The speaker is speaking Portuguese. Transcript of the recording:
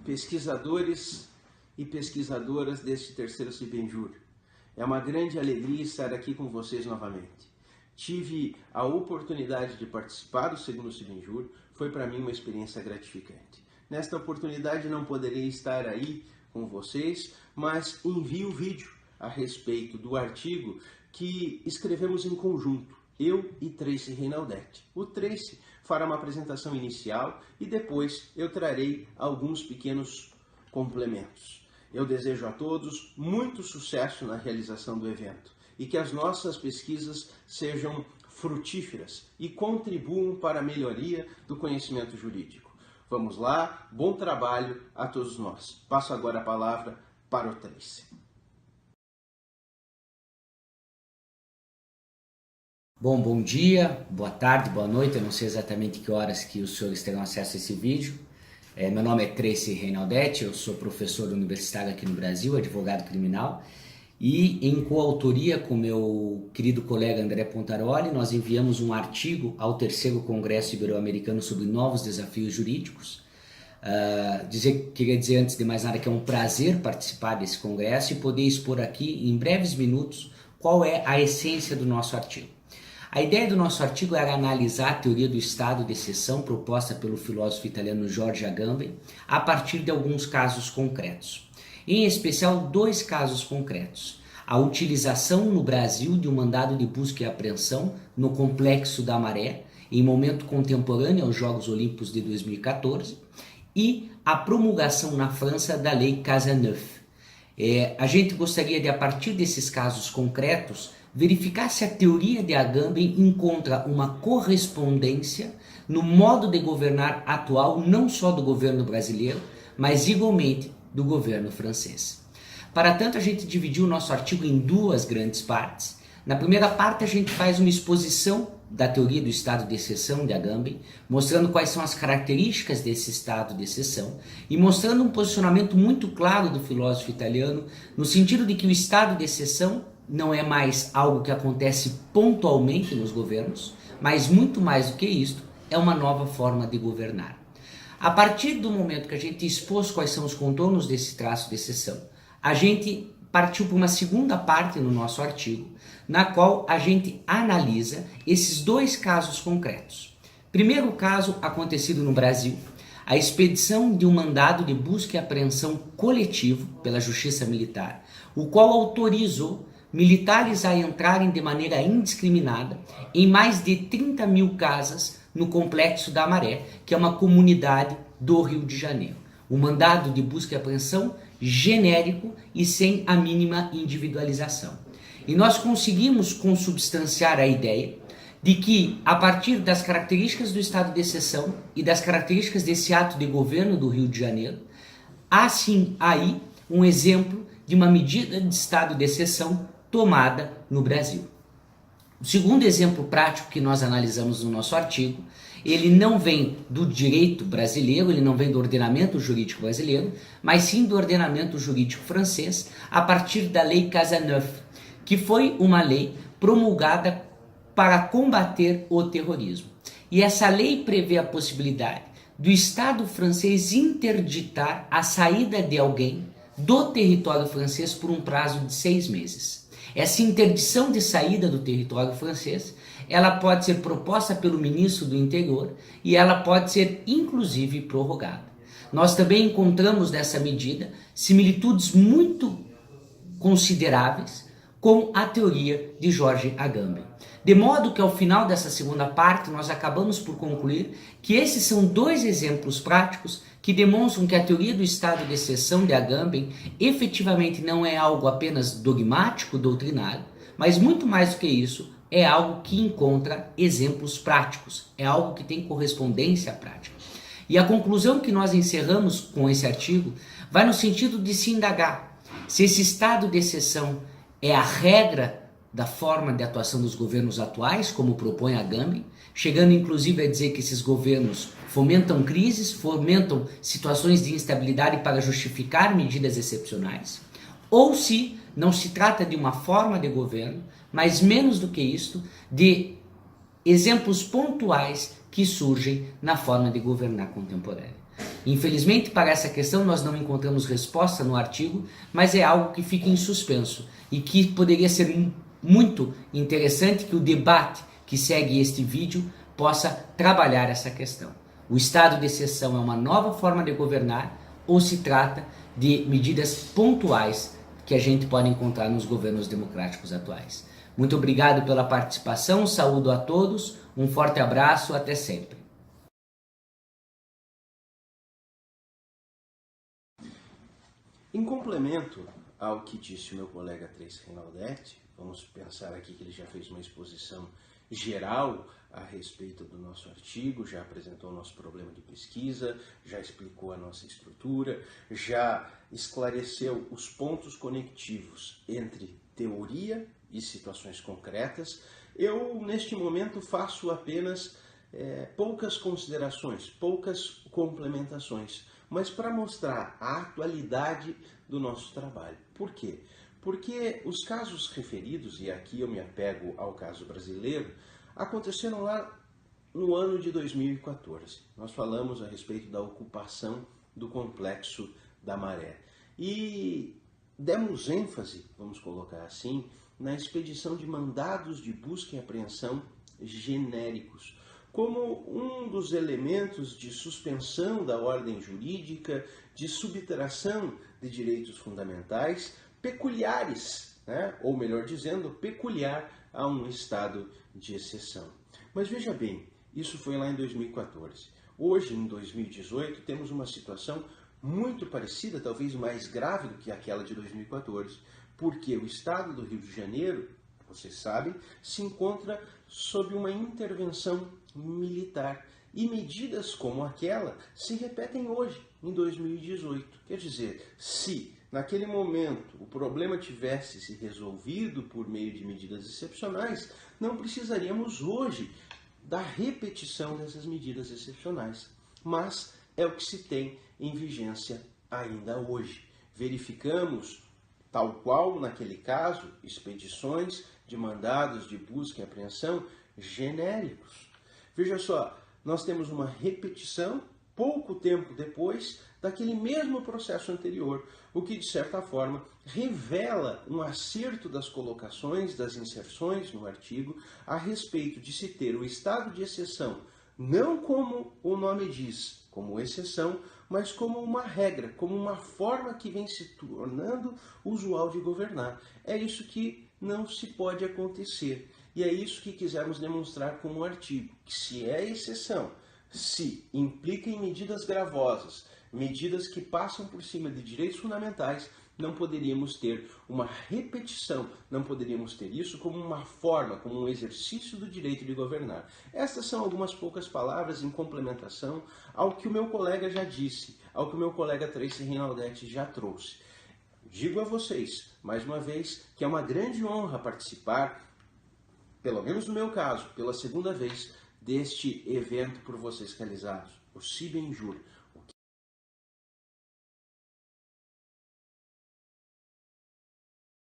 pesquisadores e pesquisadoras deste terceiro Cibenjur. É uma grande alegria estar aqui com vocês novamente. Tive a oportunidade de participar do segundo Cibenjur, foi para mim uma experiência gratificante. Nesta oportunidade não poderei estar aí com vocês, mas envio o vídeo a respeito do artigo que escrevemos em conjunto, eu e Tracy Reinaldetti. O Tracy fará uma apresentação inicial e depois eu trarei alguns pequenos complementos. Eu desejo a todos muito sucesso na realização do evento e que as nossas pesquisas sejam frutíferas e contribuam para a melhoria do conhecimento jurídico. Vamos lá, bom trabalho a todos nós. Passo agora a palavra para o Tracy. Bom dia, boa tarde, boa noite, eu não sei exatamente que horas que os senhores terão acesso a esse vídeo. Meu nome é Tracy Reinaldetti, eu sou professor universitário aqui no Brasil, advogado criminal, e em coautoria com meu querido colega André Pontaroli, nós enviamos um artigo ao terceiro Congresso Ibero-Americano sobre novos desafios jurídicos. Queria dizer antes de mais nada que é um prazer participar desse congresso e poder expor aqui em breves minutos qual é a essência do nosso artigo. A ideia do nosso artigo era analisar a teoria do estado de exceção proposta pelo filósofo italiano George Agamben a partir de alguns casos concretos. Em especial, dois casos concretos. A utilização no Brasil de um mandado de busca e apreensão no Complexo da Maré, em momento contemporâneo aos Jogos Olímpicos de 2014, e a promulgação na França da Lei Cazeneuve. A gente gostaria de, a partir desses casos concretos, verificar se a teoria de Agamben encontra uma correspondência no modo de governar atual, não só do governo brasileiro, mas igualmente do governo francês. Para tanto, a gente dividiu o nosso artigo em duas grandes partes. Na primeira parte, a gente faz uma exposição da teoria do estado de exceção de Agamben, mostrando quais são as características desse estado de exceção e mostrando um posicionamento muito claro do filósofo italiano, no sentido de que o estado de exceção não é mais algo que acontece pontualmente nos governos, mas muito mais do que isto, é uma nova forma de governar. A partir do momento que a gente expôs quais são os contornos desse traço de exceção, a gente partiu para uma segunda parte no nosso artigo, na qual a gente analisa esses dois casos concretos. Primeiro caso acontecido no Brasil, a expedição de um mandado de busca e apreensão coletivo pela Justiça Militar, o qual autorizou militares a entrarem de maneira indiscriminada em mais de 30 mil casas no Complexo da Maré, que é uma comunidade do Rio de Janeiro. Um mandado de busca e apreensão genérico e sem a mínima individualização. E nós conseguimos consubstanciar a ideia de que, a partir das características do estado de exceção e das características desse ato de governo do Rio de Janeiro, há sim aí um exemplo de uma medida de estado de exceção tomada no Brasil. O segundo exemplo prático que nós analisamos no nosso artigo, ele não vem do direito brasileiro, ele não vem do ordenamento jurídico brasileiro, mas sim do ordenamento jurídico francês, a partir da Lei Cazeneuve, que foi uma lei promulgada para combater o terrorismo. E essa lei prevê a possibilidade do Estado francês interditar a saída de alguém do território francês por um prazo de 6 meses. Essa interdição de saída do território francês, ela pode ser proposta pelo ministro do Interior e ela pode ser, inclusive, prorrogada. Nós também encontramos nessa medida similitudes muito consideráveis com a teoria de George Agamben. De modo que ao final dessa segunda parte nós acabamos por concluir que esses são dois exemplos práticos que demonstram que a teoria do estado de exceção de Agamben efetivamente não é algo apenas dogmático, doutrinário, mas muito mais do que isso, é algo que encontra exemplos práticos, é algo que tem correspondência prática. E a conclusão que nós encerramos com esse artigo vai no sentido de se indagar se esse estado de exceção é a regra da forma de atuação dos governos atuais, como propõe Agamben, chegando inclusive a dizer que esses governos fomentam crises, fomentam situações de instabilidade para justificar medidas excepcionais, ou se não se trata de uma forma de governo, mas menos do que isto, de exemplos pontuais que surgem na forma de governar contemporânea. Infelizmente, para essa questão, nós não encontramos resposta no artigo, mas é algo que fica em suspenso e que poderia ser muito interessante que o debate que segue este vídeo possa trabalhar essa questão. O estado de exceção é uma nova forma de governar ou se trata de medidas pontuais que a gente pode encontrar nos governos democráticos atuais? Muito obrigado pela participação, saúdo a todos, um forte abraço, até sempre. Em complemento ao que disse o meu colega Tracy Reinaldetti, vamos pensar aqui que ele já fez uma exposição geral a respeito do nosso artigo, já apresentou o nosso problema de pesquisa, já explicou a nossa estrutura, já esclareceu os pontos conectivos entre teoria e situações concretas. Eu, neste momento, faço apenas poucas considerações, poucas complementações, mas para mostrar a atualidade do nosso trabalho. Por quê? Porque os casos referidos, e aqui eu me apego ao caso brasileiro, aconteceram lá no ano de 2014. Nós falamos a respeito da ocupação do Complexo da Maré. E demos ênfase, vamos colocar assim, na expedição de mandados de busca e apreensão genéricos, como um dos elementos de suspensão da ordem jurídica, de subtração de direitos fundamentais peculiares, né? Ou melhor dizendo, peculiar a um estado de exceção. Mas veja bem, isso foi lá em 2014. Hoje, em 2018, temos uma situação muito parecida, talvez mais grave do que aquela de 2014, porque o estado do Rio de Janeiro, vocês sabem, se encontra sob uma intervenção militar. E medidas como aquela se repetem hoje, em 2018. Quer dizer, se naquele momento o problema tivesse se resolvido por meio de medidas excepcionais, não precisaríamos hoje da repetição dessas medidas excepcionais. Mas é o que se tem em vigência ainda hoje. Verificamos, tal qual naquele caso, expedições de mandados de busca e apreensão genéricos. Veja só, nós temos uma repetição, pouco tempo depois, daquele mesmo processo anterior, o que, de certa forma, revela um acerto das colocações, das inserções no artigo, a respeito de se ter o estado de exceção, não como o nome diz, como exceção, mas como uma regra, como uma forma que vem se tornando usual de governar. É isso que não se pode acontecer. E é isso que quisemos demonstrar com o artigo, que se é exceção, se implica em medidas gravosas, medidas que passam por cima de direitos fundamentais, não poderíamos ter uma repetição, não poderíamos ter isso como uma forma, como um exercício do direito de governar. Estas são algumas poucas palavras em complementação ao que o meu colega já disse, ao que o meu colega Tracy Reinaldetti já trouxe. Digo a vocês, mais uma vez, que é uma grande honra participar, pelo menos no meu caso, pela segunda vez, deste evento por vocês realizados, o Cibenjur,